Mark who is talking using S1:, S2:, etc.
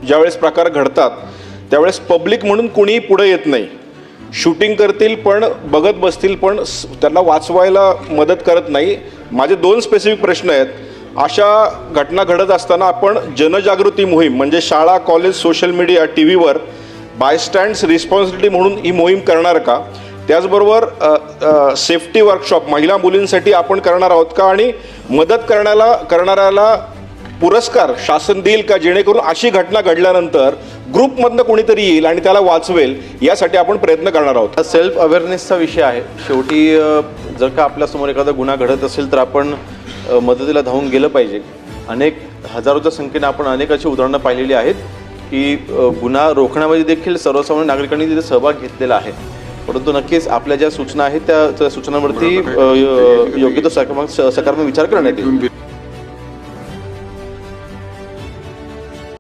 S1: ज्यावेळेस प्रकार घडतात त्यावेळेस पब्लिक म्हणून कोणीही पुढे येत नाही. शूटिंग करतील पण बघत बसतील पण त्यांना वाचवायला मदत करत नाही. माझे 2 स्पेसिफिक प्रश्न आहेत. अशा घटना घडत असताना आपण जनजागृती मोहीम म्हणजे शाळा, कॉलेज, सोशल मीडिया, टी व्हीवर बायस्टँड्स रिस्पॉन्सिबिलिटी म्हणून ही मोहीम करणार का? त्याचबरोबर सेफ्टी वर्कशॉप महिला मुलींसाठी आपण करणार आहोत का? आणि मदत करणाऱ्याला पुरस्कार शासन देईल का, जेणेकरून अशी घटना घडल्यानंतर ग्रुपमधनं कोणीतरी येईल आणि त्याला वाचवेल, यासाठी आपण प्रयत्न करणार आहोत.
S2: सेल्फ अवेअरनेसचा विषय आहे. शेवटी जर का आपल्यासमोर एखादा गुन्हा घडत असेल तर आपण मदतीला धावून गेलं पाहिजे. हजारोच्या संख्येने आपण अनेक अशी उदाहरणं पाहिलेली आहेत की गुन्हा रोखण्यामध्ये देखील सर्वसामान्य नागरिकांनी तिथे सहभाग घेतलेला आहे. परंतु नक्कीच आपल्या ज्या सूचना आहेत त्या सूचनांवरती योग्य तो सकारात्मक विचार करण्यात येईल.